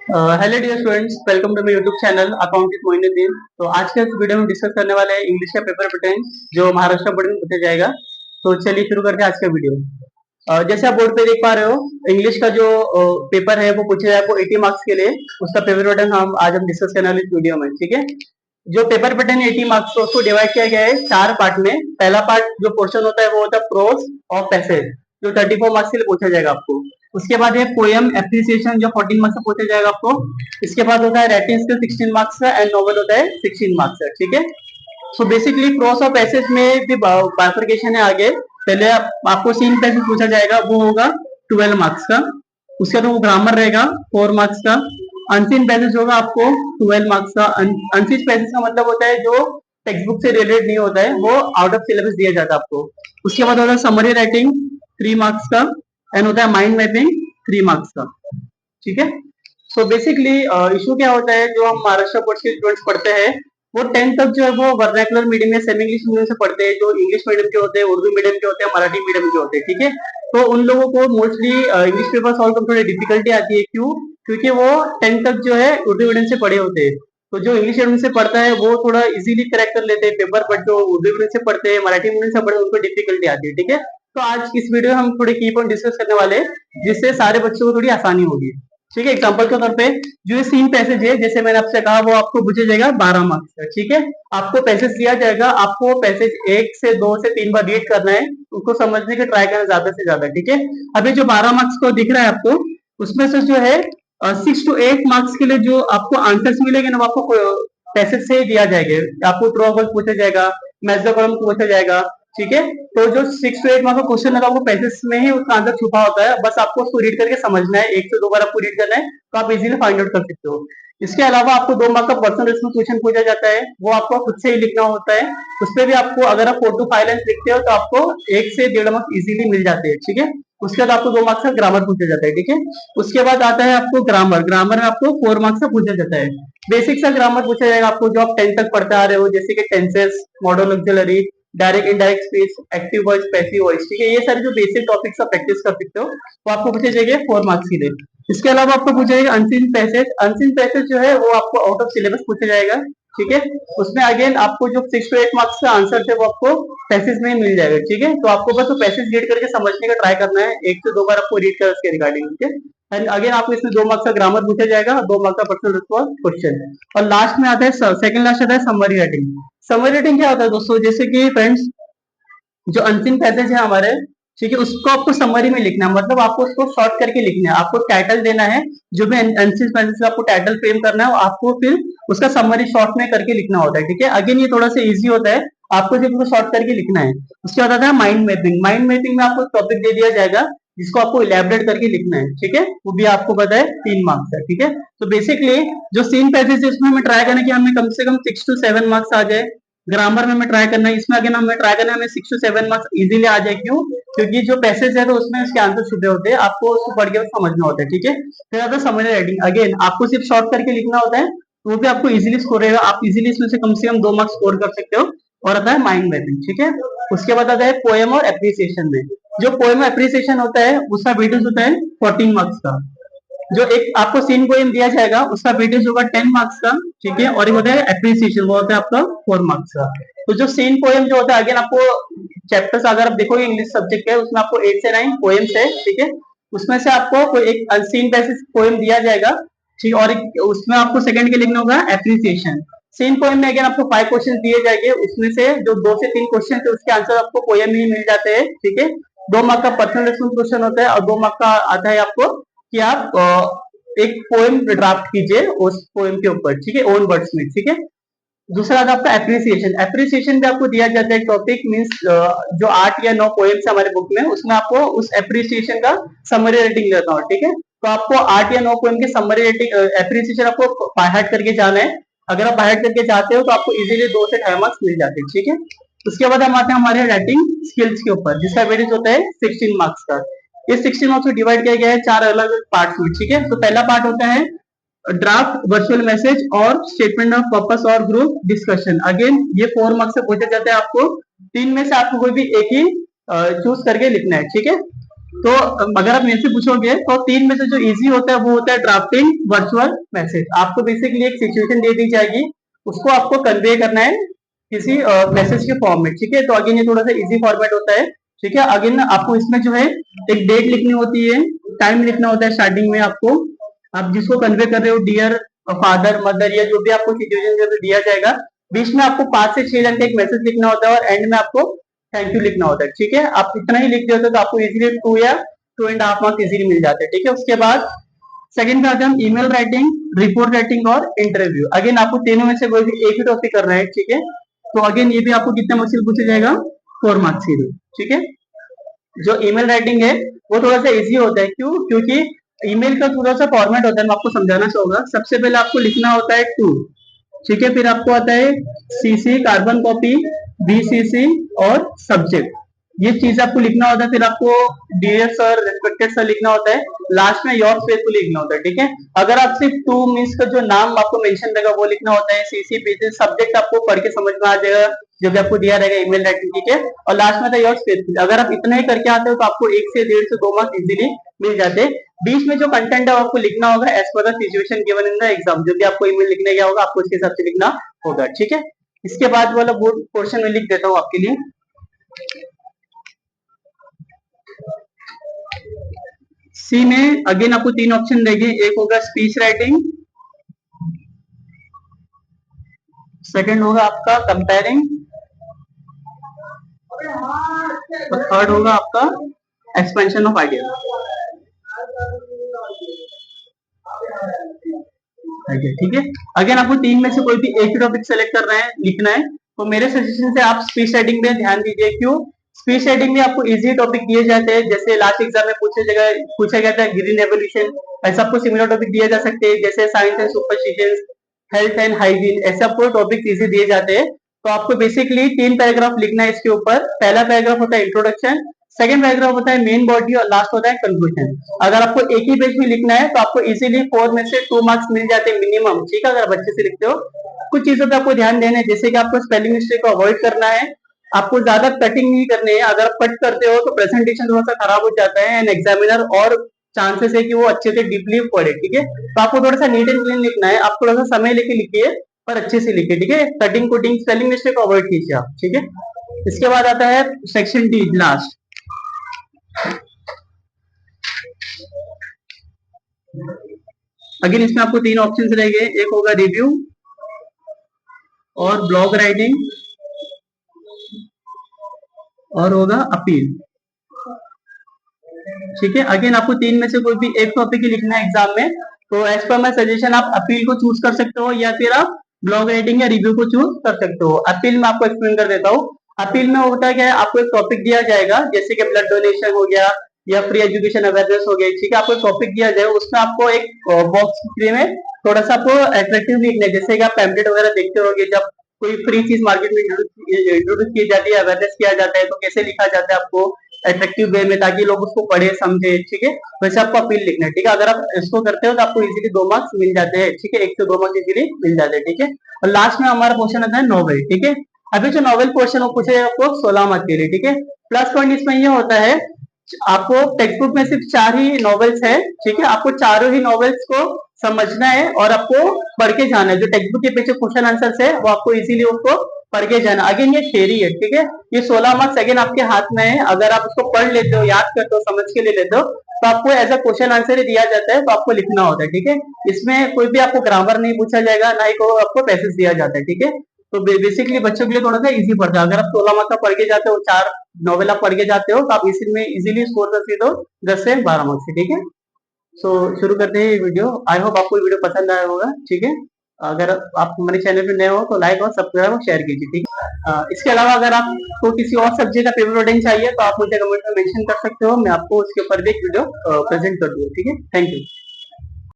Hello dear students, welcome to my YouTube channel account with Moinuddin. तो आज के इस वीडियो में डिस्कस करने वाले हैं इंग्लिश का पेपर पैटर्न जो महाराष्ट्र बोर्ड में पूछा जाएगा। तो चलिए शुरू करते हैं आज का वीडियो। जैसे आप बोर्ड पे देख पा रहे हो, इंग्लिश का जो पेपर है वो पूछा जाएगा 80 मार्क्स के लिए। उसका पेपर पैटर्न आज हम डिस्कस करने वाले इस वीडियो में, ठीक है। जो पेपर पैटर्न 80 मार्क्स को उसको डिवाइड किया गया है 4 पार्ट में। पहला पार्ट जो पोर्शन होता है वो होता है प्रोज और पैसेज, जो 34 मार्क्स के लिए पूछा जाएगा आपको। उसके बाद है पोएम एप्रिसिएशन जो 14 मार्क्स से पूछा जाएगा आपको। इसके बाद होता है राइटिंग स्किल 16 मार्क्स का एंड नॉवल होता है 16 मार्क्स का, ठीक है। सो बेसिकली प्रोस और पैसेज में भी बाइफरकेशन है आगे। पहले आपको सीन पैसेज पूछा जाएगा, वो होगा 12 मार्क्स का। उसके बाद वो ग्रामर रहेगा 4 मार्क्स का। अनसीन पैसेज होगा आपको 12 मार्क्स का। अनसीन पैसेज का मतलब होता है जो टेक्स्ट बुक से रिलेटेड नहीं होता है, वो आउट ऑफ सिलेबस दिया जाता है आपको। उसके बाद होता है समरी राइटिंग 3 मार्क्स का एंड होता है माइंड मैपिंग 3 मार्क्स का, ठीक है। सो बेसिकली इशू क्या होता है, जो हम महाराष्ट्र बोर्ड के स्टूडेंट्स पढ़ते हैं वो 10th तक जो है वो वर्नाकुलर मीडियम या सेमी इंग्लिश मीडियम से पढ़ते हैं। जो इंग्लिश मीडियम के होते हैं, उर्दू मीडियम के होते हैं, मराठी मीडियम के होते हैं, ठीक है। तो उन लोगों को मोस्टली इंग्लिश पेपर सॉल्व करने में थोड़ी डिफिकल्टी आती है। क्यों? क्योंकि वो 10th तक जो है उर्दू मीडियम से पढ़े होते हैं। तो जो इंग्लिश मीडियम से पढ़ता है वो थोड़ा इजीली क्रैक कर लेते हैं पेपर, बट जो उर्दू मीडियम से पढ़ते हैं, मराठी मीडियम से पढ़ते हैं, उनको डिफिकल्टी आती है, ठीक है। तो आज इस वीडियो में हम थोड़े की पॉइंट डिस्कस करने वाले हैं, जिससे सारे बच्चों को थोड़ी आसानी होगी, ठीक है। एग्जांपल के तौर पे जो ये सीन पैसेज है, जैसे मैंने आपसे कहा, वो आपको पूछा जाएगा 12 मार्क्स का, ठीक है। आपको पैसेज दिया जाएगा, आपको पैसेज 1 से 2 से 3 बार रीड करना है, उसको समझने का ट्राई करना ज्यादा से ज्यादा, ठीक है। अभी जो 12 मार्क्स को दिख रहा है आपको, उसमें से जो है 6 to 8 मार्क्स के लिए जो आपको आंसर्स मिलेंगे ना, वो आपको पैसेज से ही दिया जाएगा। आपको ट्रू और फॉल्स पूछा जाएगा, मैच द कॉलम पूछा जाएगा, ठीक है। तो जो 6 to 8 मार्क्स का क्वेश्चन है आपको पैसेज में ही उसका आंसर छुपा होता है, बस आपको उसको रीड करके समझना है। 1 से 2 बार आपको रीड करना है, तो आप इजीली फाइंड आउट कर सकते हो। इसके अलावा आपको 2 मार्क्स का पर्सनल रेस्पॉन्स क्वेश्चन पूछा जाता है, वो आपको खुद से ही लिखना होता है। उसपे भी आपको, अगर आप 4 to 5 लाइन्स लिखते हो तो आपको 1 से 1.5 मार्क्स इजीली मिल जाते हैं, ठीक है। उसके बाद आपको 2 मार्क्स का ग्रामर पूछा जाता है, ठीक है। उसके बाद आता है आपको ग्रामर। ग्रामर में आपको 4 मार्क्स का पूछा जाता है। बेसिक सा ग्रामर पूछा जाएगा आपको, जो आप 10 तक पढ़ते आ रहे हो, जैसे कि tenses, model auxiliary, direct indirect speech, active voice, passive voice, ठीक है। ये सारे जो बेसिक टॉपिक्स आप प्रैक्टिस कर सकते हो, वो आपको पूछे जाएंगे 4 मार्क्स के लिए। इसके अलावा आपको पूछा जाएगा अनसीन पैसेज। अनसीन पैसेज जो है वो आपको आउट ऑफ सिलेबस पूछा जाएगा, ठीक है। उसमें अगेन आपको जो 6 to 8 मार्क्स का आंसर थे वो आपको पैसेज में ही मिल जाएगा, ठीक है। तो आपको बस वो पैसेज रीड करके समझने का ट्राई करना है, 1 से 2 बार आपको रीड कर उसके रिगार्डिंग, ठीक है। एंड अगेन आपको इसमें 2 मार्क्स का ग्रामर पूछा जाएगा, 2 मार्क्स का पर्सनल रिस्पॉन्स क्वेश्चन। और लास्ट में आता है, सेकंड लास्ट आता है समरी राइटिंग। समरी राइटिंग क्या होता है दोस्तों, जैसे कि फ्रेंड्स, जो अनसीन पैसेज है हमारे, ठीक है, उसको आपको समरी में लिखना है। मतलब आपको उसको शॉर्ट करके लिखना है, आपको टाइटल देना है। जो भी अनसीन पैसेज आपको टाइटल फ्रेम करना है, आपको फिर उसका समरी शॉर्ट में करके लिखना होता है, ठीक है। अगेन ये थोड़ा सा इजी होता है, आपको सिर्फ उसको शॉर्ट करके लिखना है। उसके बाद आता है माइंड मैपिंग। माइंड मैपिंग में आपको टॉपिक दे दिया जाएगा, जिसको आपको इलेबोरेट करके लिखना है, ठीक है। वो भी आपको पता है 3 मार्क्स है, ठीक है। तो बेसिकली जो सीन पैसेज है, उसमें हमें ट्राई करना है कि हमें कम से कम 6 to 7 मार्क्स आ जाए। ग्रामर में हमें ट्राई करना है, इसमें अगेन हमें ट्राई करना है हमें 6 to 7 मार्क्स इजीली आ जाए। क्यों? क्योंकि जो पैसेज है तो उसमें उसके आंसर छुपे होते हैं, आपको उसको पढ़ के समझना होता है, ठीक है। फिर आता है समरी राइटिंग। अगेन आपको सिर्फ शॉर्ट करके लिखना होता है, तो वो भी आपको इजीली स्कोर रहेगा। आप इजीली इसमें से कम 2 मार्क्स स्कोर कर सकते हो। और आता है माइंड मैपिंग, ठीक है। उसके बाद आता है पोएम और एप्रिसिएशन में। जो पोएम एप्रिसिएशन होता है उसका वेटेज होता है 14 मार्क्स का। जो एक आपको सीन पोएम दिया जाएगा उसका वेटेज होगा 10 मार्क्स का, ठीक है। और एक होता है एप्रिसिएशन, वो होता है आपका 4 मार्क्स का। तो जो सीन पोएम जो होता है, अगेन आपको चैप्टर्स अगर आप देखोगे इंग्लिश सब्जेक्ट है, उसमें आपको 8 से 9 पोएम्स है, ठीक है। उसमें से आपको कोई एक सीन बेसिस पोएम दिया जाएगा, ठीक। और उसमें आपको सेकंड के लिखना होगा एप्रिसिएशन। सीन पोएम में अगेन आपको 5 क्वेश्चन दिए जाएंगे, उसमें से जो 2 से 3 क्वेश्चन थे उसके आंसर आपको पोएम ही मिल जाते हैं, ठीक है। 2 मार्क का पर्सनल रेस्पॉन्स क्वेश्चन होता है, और 2 मार्क का आता है आपको कि आप एक पोएम ड्राफ्ट कीजिए उस पोएम के ऊपर, ठीक है, ओन वर्ड्स में, ठीक है। दूसरा आता है आपका एप्रिसिएशन। एप्रिसिएशन भी आपको दिया जाता है टॉपिक, मींस जो 8 या 9 पोएम्स हमारे बुक में, उसमें आपको उस एप्रिसिएशन का समरी रेटिंग देता हूँ, ठीक है। तो आपको 8 या 9 पोएम की समरी रेटिंग एप्रिसिएशन आपको बाय हार्ट करके जाना है। अगर आप बाय हार्ट करके जाते हो तो आपको इजीली 2 से 2.5 मार्क्स मिल जाते हैं, ठीक है। उसके बाद हम आते हैं हमारे राइटिंग स्किल्स के ऊपर, जिसका वेटेज होता है 16 मार्क्स का। ये 16 मार्क्स को डिवाइड किया गया है 4 अलग अलग पार्ट में, ठीक है। तो पहला पार्ट होता है ड्राफ्ट, वर्चुअल मैसेज और स्टेटमेंट ऑफ पर्पस और ग्रुप डिस्कशन। अगेन ये 4 मार्क्स से पूछा जाता है आपको। 3 में से आपको कोई भी एक ही चूज करके लिखना है, ठीक है। तो अगर आप मेरे से पूछोगे तो तीन में से जो इजी होता है वो होता है ड्राफ्टिंग वर्चुअल मैसेज। आपको बेसिकली एक सिचुएशन दे दी जाएगी, उसको आपको कन्वे करना है किसी मैसेज के फॉर्म में, ठीक है। तो अगेन ये थोड़ा सा इजी फॉर्मेट होता है, ठीक है। अगेन आपको इसमें जो है एक डेट लिखनी होती है, टाइम लिखना होता है स्टार्टिंग में आपको, आप जिसको कन्वे कर रहे हो, डियर फादर मदर या जो भी आपको सिचुएशन दिया जाएगा, बीच में आपको 5 से 6 लाइन का एक मैसेज लिखना होता है और एंड में आपको थैंक यू लिखना होता है, ठीक है। आप इतना ही लिख देते हो तो आपको इजीली 2 या 2.5 मार्क्स इजीली मिल जाते हैं, ठीक है। उसके बाद सेकंड पे आते हैं हम ईमेल राइटिंग, रिपोर्ट राइटिंग और इंटरव्यू। अगेन आपको तीनों में से कोई भी एक ही टॉपिक करना है, ठीक है। तो अगेन ये भी आपको कितने मार्क्स से पूछा जाएगा, 4 मार्क्स ही, ठीक है। जो ईमेल राइटिंग है वो थोड़ा सा इजी होता है, क्यों? क्योंकि ईमेल का थोड़ा सा फॉर्मेट होता है, मैं आपको समझाना चाहूंगा। सबसे पहले आपको लिखना होता है टू, ठीक है। फिर आपको आता है सीसी कार्बन कॉपी, बीसीसी और सब्जेक्ट, ये चीज आपको लिखना होता है। फिर आपको डियर सर, रेस्पेक्टेड सर लिखना होता है। लास्ट में योर फेथफुल लिखना होता है, ठीक है। अगर आप सिर्फ टू मीन्स का जो नाम आपको मेंशन रहेगा वो लिखना होता है, सीसी बीसी सब्जेक्ट आपको पढ़ के समझ में आ जाएगा जो भी आपको दिया रहेगा ईमेल राइटिंग, ठीक है। और लास्ट में था योर फेथफुल। अगर आप इतना ही करके आते हो तो आपको 1 से 1.5 से 2 मार्क्स इजीली मिल जाते हैं। बीच में जो कंटेंट है आपको लिखना होगा as per the situation given in the exam, जो भी आपको ईमेल लिखने गया होगा आपको उसके हिसाब से लिखना होगा, ठीक है। इसके बाद वाला बोर्ड पोर्शन में लिख देता हूँ आपके लिए। सी में अगेन आपको 3 ऑप्शन देंगे, एक होगा स्पीच राइटिंग, सेकंड होगा आपका कंपेयरिंग और थर्ड होगा आपका एक्सपेंशन ऑफ आइडिया, ठीक है। अगेन आपको तीन में से कोई भी एक टॉपिक सेलेक्ट करना है, लिखना है। तो मेरे सजेशन से आप स्पीच राइटिंग में ध्यान दीजिए, क्यों? स्पीच राइटिंग में आपको इजी टॉपिक दिए जाते हैं, जैसे लास्ट एग्जाम में पूछा गया था ग्रीन रेवोल्यूशन, ऐसा आपको सिमिलर टॉपिक दिए जा सकते हैं, जैसे science and superstitions, health and hygiene, ऐसे आपको टॉपिक इजी दिए जाते हैं। तो आपको बेसिकली 3 पैराग्राफ लिखना है इसके ऊपर। पहला पैराग्राफ होता है इंट्रोडक्शन, सेकंड पैराग्राफ होता है मेन बॉडी और लास्ट होता है कंक्लूजन। अगर आपको एक ही पेज में लिखना है तो आपको इजीली 4 में से 2 मार्क्स मिल जाते हैं मिनिमम, ठीक है, अगर आप अच्छे से लिखते हो। कुछ चीजों पे आपको ध्यान देना है, जैसे कि आपको स्पेलिंग मिस्टेक को अवॉइड करना है, आपको ज्यादा कटिंग नहीं करनी है। अगर आप कट करते हो तो प्रेजेंटेशन थोड़ा सा खराब हो जाता है एंड एग्जामिनर और चांसेस है कि वो अच्छे से डीपली पढ़े, ठीक है। तो आपको थोड़ा सा नीट एंड क्लीन लिखना है, आप थोड़ा सा समय लेके लिखिए और अच्छे से लिखिए, ठीक है। कटिंग कुटिंग स्पेलिंग मिस्टेक को अवॉइड कीजिए आप, ठीक है। इसके बाद आता है सेक्शन डी, लास्ट। अगेन इसमें आपको 3 ऑप्शन रहेंगे, एक होगा रिव्यू और ब्लॉग राइटिंग और होगा अपील, ठीक है। अगेन आपको तीन में से कोई भी एक टॉपिक ही लिखना है एग्जाम में। तो एज पर माई सजेशन आप अपील को चूज कर सकते हो या फिर आप ब्लॉग राइटिंग या रिव्यू को चूज कर सकते हो। अपील में आपको एक्सप्लेन कर देता हूँ। अपील में होता क्या है, आपको एक टॉपिक दिया जाएगा, जैसे कि ब्लड डोनेशन हो गया या फ्री एजुकेशन अवेयरनेस हो गई, ठीक है। आपको एक टॉपिक दिया जाए, उसमें आपको एक बॉक्स फ्री में थोड़ा सा आपको अट्रैक्टिव लिखना है, जैसे कि आप पैम्पलेट वगैरह देखते होंगे, जब कोई फ्री चीज मार्केट में इंट्रोड्यूस की जाती है, अवेयरनेस किया जाता है, तो कैसे लिखा जाता है आपको अट्रैक्टिव वे में, ताकि लोग उसको पढ़े समझे, ठीक है। वैसे आपको अपील लिखना है, ठीक है। अगर आप इसको करते हो तो आपको इजीली 2 मार्क्स मिल जाते हैं, ठीक है। 1 से 2 मार्क्स इजीली मिल जाते हैं, ठीक है। और लास्ट में हमारा क्वेश्चन आता है नॉवेल, ठीक है। अभी जो नॉवेल क्वेश्चन वो पूछे आपको 16 मार्क्स के लिए, ठीक है। प्लस पॉइंट इसमें ये होता है, आपको टेक्स्ट बुक में सिर्फ 4 ही नॉवेल्स है, ठीक है। आपको चारों ही नॉवेल्स को समझना है और आपको पढ़ के जाना है। जो टेक्स्ट बुक के पीछे क्वेश्चन आंसर है वो आपको इजीली उसको पढ़ के जाना। अगेन ये थ्योरी है, ठीक है। ये 16 मार्क्स अगेन आपके हाथ में है, अगर आप उसको पढ़ लेते हो, याद करते हो, समझ के ले लेते हो, तो आपको एज अ क्वेश्चन आंसर ही दिया जाता है, तो आपको लिखना होता है, ठीक है। इसमें कोई भी आपको ग्रामर नहीं पूछा जाएगा, ना ही को आपको पैसेज दिया जाता है, ठीक है। तो बेसिकली बच्चों के लिए थोड़ा सा इजी पड़ता है। अगर आप 16 मार्क्स का पढ़ के जाते हो, 4 नॉवेल आप पढ़ के जाते हो, तो आप इसमें इजीली स्कोर कर सकते हो 10 से 12 मार्क्स से, ठीक है। सो शुरू करते हैं ये वीडियो। आई होप आपको वीडियो पसंद आया होगा, ठीक है। अगर आप हमारे चैनल पे नए हो तो लाइक और सब्सक्राइब और शेयर कीजिए, ठीक है। इसके अलावा अगर आपको किसी और सब्जेक्ट का पेपर रूटीन चाहिए तो आप मुझे कमेंट में मेंशन कर सकते हो, मैं आपको उसके ऊपर भी एक वीडियो प्रेजेंट कर दूंगा, ठीक है। Thank you.